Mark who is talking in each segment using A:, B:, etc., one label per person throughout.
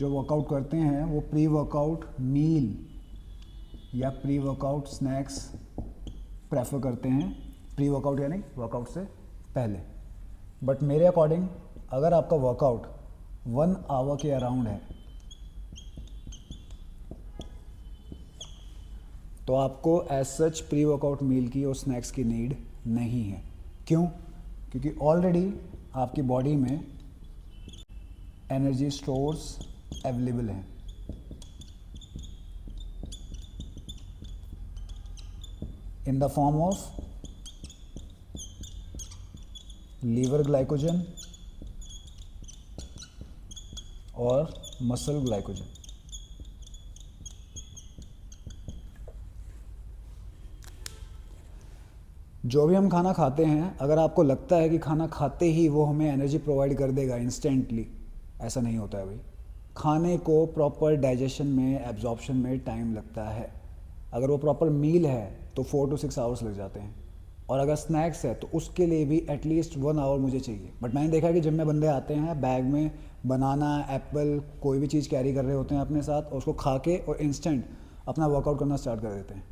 A: जो वर्कआउट करते हैं वो प्री वर्कआउट मील या प्री वर्कआउट स्नैक्स प्रेफर करते हैं, प्री वर्कआउट यानी वर्कआउट से पहले। बट मेरे अकॉर्डिंग अगर आपका वर्कआउट 1 आवर के अराउंड है तो आपको as such pre workout meal की और स्नैक्स की नीड नहीं है। क्यों? क्योंकि ऑलरेडी आपकी बॉडी में एनर्जी स्टोर्स अवेलेबल हैं। In the form of liver glycogen और मसल ग्लाइकोजन। जो भी हम खाना खाते हैं, अगर आपको लगता है कि खाना खाते ही वो हमें एनर्जी प्रोवाइड कर देगा इंस्टेंटली, ऐसा नहीं होता है भाई। खाने को प्रॉपर डाइजेशन में, एब्जॉर्प्शन में टाइम लगता है। अगर वो प्रॉपर मील है तो 4 to 6 आवर्स लग जाते हैं, और अगर स्नैक्स है तो उसके लिए भी एटलीस्ट 1 आवर मुझे चाहिए। बट मैंने देखा कि जिम में बंदे आते हैं बैग में बनाना, एप्पल, कोई भी चीज़ कैरी कर रहे होते हैं अपने साथ, और उसको खा के और इंस्टेंट अपना वर्कआउट करना स्टार्ट कर देते हैं।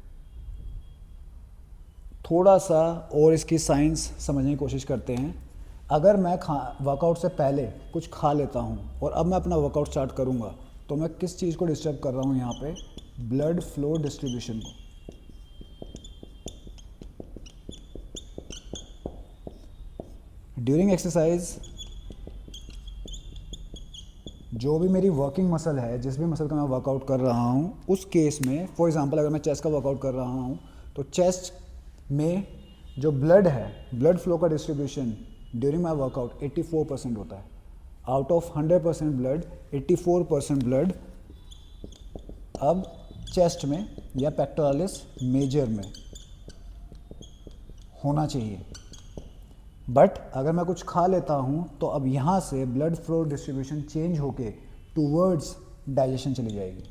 A: थोड़ा सा और इसकी साइंस समझने की कोशिश करते हैं। अगर मैं वर्कआउट से पहले कुछ खा लेता हूँ और अब मैं अपना वर्कआउट स्टार्ट करूँगा, तो मैं किस चीज़ को डिस्टर्ब कर रहा हूँ यहाँ पे? ब्लड फ्लो डिस्ट्रीब्यूशन को। ड्यूरिंग एक्सरसाइज जो भी मेरी वर्किंग मसल है, जिस भी मसल का मैं वर्कआउट कर रहा हूँ, उस केस में फॉर एग्जांपल अगर मैं चेस्ट का वर्कआउट कर रहा हूँ तो चेस्ट में जो ब्लड है, ब्लड फ्लो का डिस्ट्रीब्यूशन ड्यूरिंग माई वर्कआउट 84% होता है। आउट ऑफ 100% ब्लड, 84% ब्लड अब चेस्ट में या पेक्टोरालिस मेजर में होना चाहिए। बट अगर मैं कुछ खा लेता हूँ तो अब यहाँ से ब्लड फ्लो डिस्ट्रीब्यूशन चेंज होके टूवर्ड्स डाइजेशन चली जाएगी,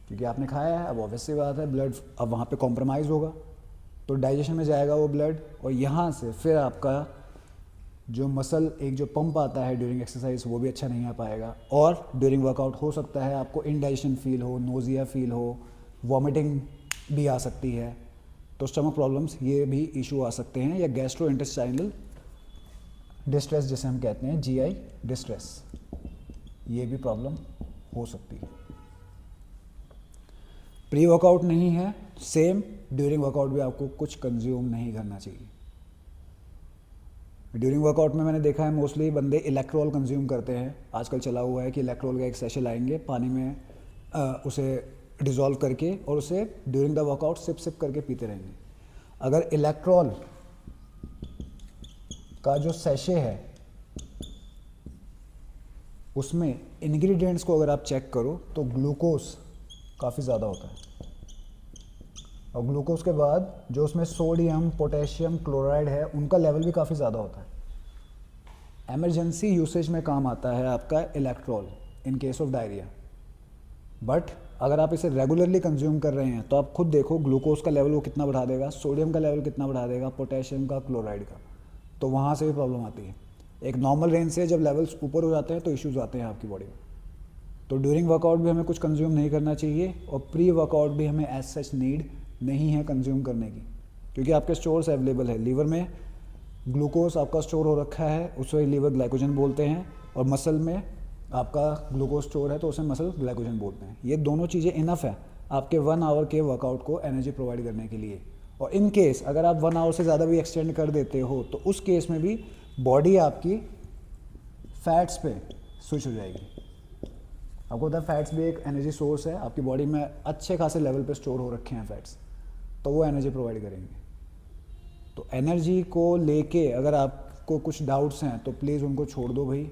A: क्योंकि आपने खाया है। अब ऑब्वियस सी बात है, ब्लड अब वहाँ पे कॉम्प्रोमाइज़ होगा, तो डाइजेशन में जाएगा वो ब्लड, और यहाँ से फिर आपका जो मसल एक जो पंप आता है ड्यूरिंग एक्सरसाइज, वो भी अच्छा नहीं आ पाएगा। और ड्यूरिंग वर्कआउट हो सकता है आपको इनडाइजेशन फील हो, नोजिया फील हो, वॉमिटिंग भी आ सकती है, तो स्टमक प्रॉब्लम्स ये भी इशू आ सकते हैं, या गैस्ट्रो इंटेस्टाइनल डिस्ट्रेस जिसे हम कहते हैं, जीआई डिस्ट्रेस, ये भी प्रॉब्लम हो सकती है। प्री वर्कआउट नहीं है, सेम ड्यूरिंग वर्कआउट भी आपको कुछ कंज्यूम नहीं करना चाहिए। ड्यूरिंग वर्कआउट में मैंने देखा है मोस्टली बंदे इलेक्ट्रोल कंज्यूम करते हैं। आजकल चला हुआ है कि इलेक्ट्रोल का एक सैशे लाएंगे पानी में, उसे डिज़ोल्व करके, और उसे during the workout sip sip करके पीते रहेंगे। अगर इलेक्ट्रोल का जो सैशे है उसमें इंग्रेडिएंट्स को अगर आप चेक करो तो ग्लूकोज काफ़ी ज़्यादा होता है, और ग्लूकोज के बाद जो उसमें सोडियम, पोटेशियम, क्लोराइड है, उनका लेवल भी काफ़ी ज़्यादा होता है। एमरजेंसी यूसेज में काम आता है आपका Electral in case of diarrhoea. But अगर आप इसे रेगुलरली कंज्यूम कर रहे हैं तो आप खुद देखो ग्लूकोज का लेवल वो कितना बढ़ा देगा, सोडियम का लेवल कितना बढ़ा देगा, पोटेशियम का, क्लोराइड का, तो वहाँ से भी प्रॉब्लम आती है। एक नॉर्मल रेंज से जब लेवल्स ऊपर हो जाते हैं तो इश्यूज़ आते हैं आपकी बॉडी में। तो ड्यूरिंग वर्कआउट भी हमें कुछ कंज्यूम नहीं करना चाहिए, और प्री वर्कआउट भी हमें एज सच नीड नहीं है कंज्यूम करने की, क्योंकि आपके स्टोर्स अवेलेबल है। लीवर में ग्लूकोज आपका स्टोर हो रखा है, उसे लीवर ग्लाइकोजन बोलते हैं, और मसल में आपका ग्लूकोज स्टोर है तो उसे मसल ग्लाइकोजन बोलते हैं। ये दोनों चीज़ें इनफ है आपके 1 आवर के वर्कआउट को एनर्जी प्रोवाइड करने के लिए। और इन केस अगर आप 1 आवर से ज़्यादा भी एक्सटेंड कर देते हो तो उस केस में भी बॉडी आपकी फैट्स पे स्विच हो जाएगी। आपको पता है फैट्स भी एक एनर्जी सोर्स है, आपकी बॉडी में अच्छे खासे लेवल पे स्टोर हो रखे हैं फैट्स, तो वो एनर्जी प्रोवाइड करेंगे। तो एनर्जी को लेके अगर आपको कुछ डाउट्स हैं तो प्लीज़ उनको छोड़ दो भाई।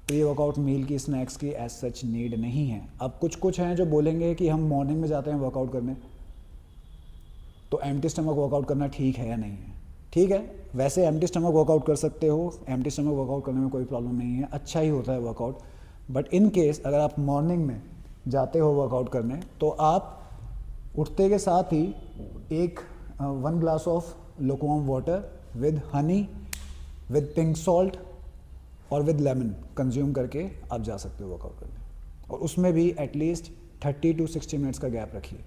A: प्री वर्कआउट मील की, स्नैक्स की एज सच नीड नहीं है। अब कुछ हैं जो बोलेंगे कि हम मॉर्निंग में जाते हैं वर्कआउट करने, तो एम्प्टी स्टमक वर्कआउट करना ठीक है या नहीं है? ठीक है, वैसे एम्प्टी स्टमक वर्कआउट कर सकते हो, एम्प्टी स्टमक वर्कआउट करने में कोई प्रॉब्लम नहीं है, अच्छा ही होता है वर्कआउट। बट इन केस अगर आप मॉर्निंग में जाते हो वर्कआउट करने, तो आप उठते के साथ ही 1 glass of lukewarm water with Honey, with pink salt, और विद लेमन कंज्यूम करके आप जा सकते हो वर्कआउट करने। और उसमें भी एटलीस्ट 30 to 60 मिनट्स का गैप रखिए,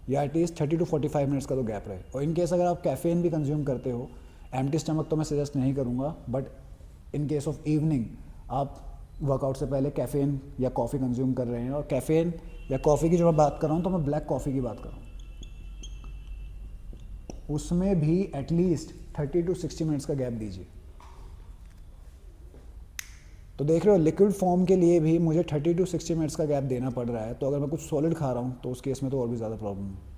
A: या एटलीस्ट 30 to 45 मिनट्स का तो गैप रहे। और इन केस अगर आप कैफ़ीन भी कंज्यूम करते हो, एम्प्टी स्टमक तो मैं सजेस्ट नहीं करूँगा, but in case of evening आप वर्कआउट से पहले कैफ़ीन या कॉफ़ी कंज्यूम कर रहे हैं, और कैफ़ीन या कॉफ़ी की जो मैं बात कर रहा हूँ तो मैं ब्लैक कॉफ़ी की बात कर रहा हूँ, उसमें भी एटलीस्ट 30 to 60 मिनट्स का गैप दीजिए। तो देख रहे हो लिक्विड फॉर्म के लिए भी मुझे 30 to 60 मिनट्स का गैप देना पड़ रहा है, तो अगर मैं कुछ सॉलिड खा रहा हूँ तो उस केस में तो और भी ज़्यादा प्रॉब्लम है।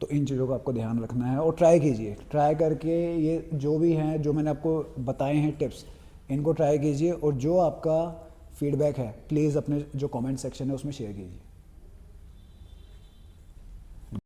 A: तो इन चीज़ों का आपको ध्यान रखना है और ट्राई कीजिए, ट्राई करके ये जो भी हैं जो मैंने आपको बताए हैं टिप्स, इनको ट्राई कीजिए, और जो आपका फीडबैक है प्लीज़ अपने जो कमेंट सेक्शन है उसमें शेयर कीजिए।